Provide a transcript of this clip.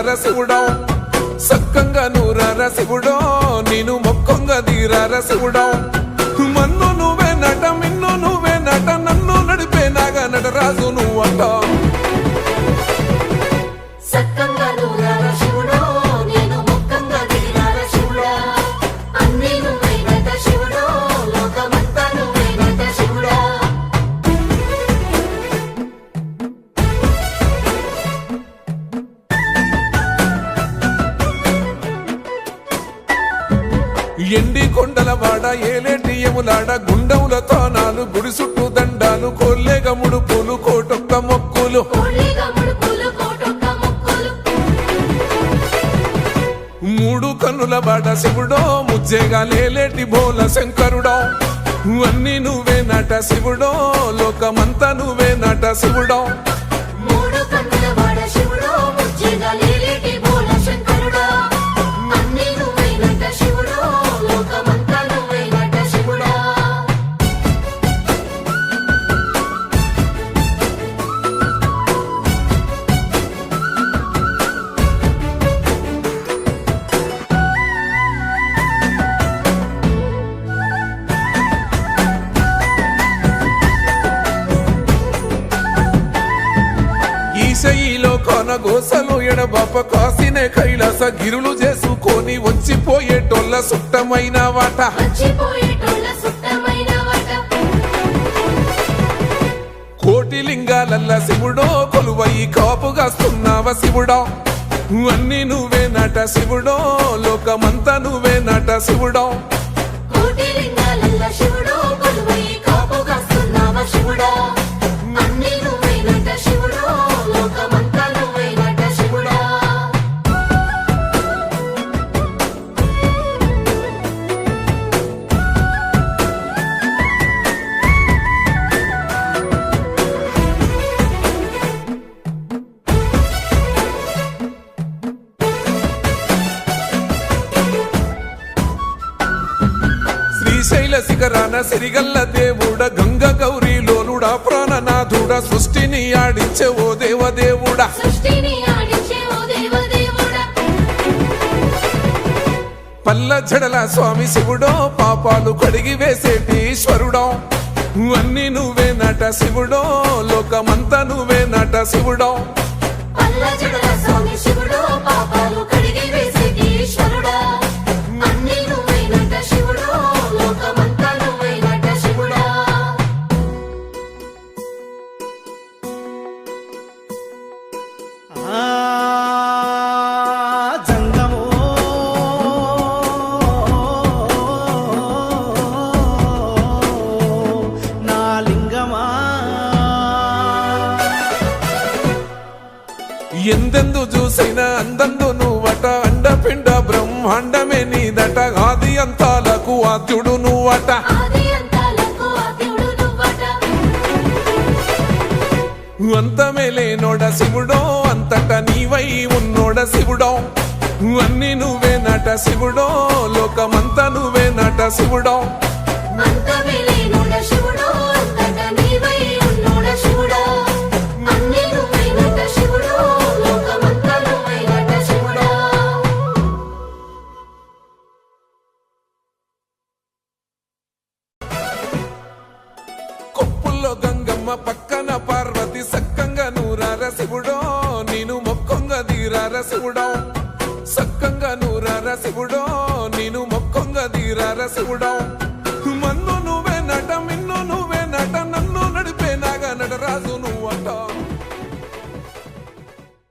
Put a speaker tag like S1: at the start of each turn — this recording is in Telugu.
S1: తీరార శివుడో సక్కంగా నూరార శివుడో నేను మొక్కంగా తీరార శివుడో మన్ను నువ్వే నట మిన్ను నువ్వే నట నన్ను నడిపే నాగా నటరాజు నువ్వంట ఎండి కొండల వాడ ఏలేటి యములాడ గుండములతో నాలు గుడి చుట్టూ దండాలు కోల్లేగ ముడుపులు కోటొక్క మొక్కులు మూడు కన్నుల బాట శివుడో ముజ్జేగా లేలేటి బోల శంకరుడో అన్ని నువ్వే నట శివుడో లోకమంతా నువ్వే నట శివుడో ఈశయిలో కొనగోసలు ఎడబాప కాసినే కైలాస గిరులు చేసుకొని వచ్చిపోయేటోళ్ళ సుట్టమైన వాట కోటి లింగాలల్ల శివుడో కొలువయి కాపుగాస్తున్నావ శివుడో అన్ని నువ్వే నట శివుడో లోకమంతా నువ్వే నట శివుడో శ్రీశైల శిఖరాన సిరిగల్ల దేవుడ గంగ గౌరీ లోలుడా ప్రాణనాథుడ సృష్టిని ఆడించే ఓ దేవదేవుడా పల్ల జడల స్వామి శివుడో పాపాలు కడిగి వేసేటి ఈశ్వరుడో అన్ని నువ్వే నట శివుడో లోకమంతా నువ్వే నట శివుడో ఎందెందు చూసిన అందందు నువ్వట అండపిండ బ్రహ్మాండమే నీదట ఆది అంతాలకు ఆద్యుడు నువ్వట అంతమే లేనోడ శివుడో అంతట నీవై ఉన్నోడ శివుడో అన్ని నువ్వే నట శివుడో లోకమంతా నువ్వే నట శివుడో కొప్పుల్లో గంగమ్మ పక్కన పార్వతి సక్కంగా నూరార శివుడో నేను మొక్కంగా తీరార శివుడో సక్కంగా నూరార శివుడో నేను మొక్కంగా తీరార శివుడో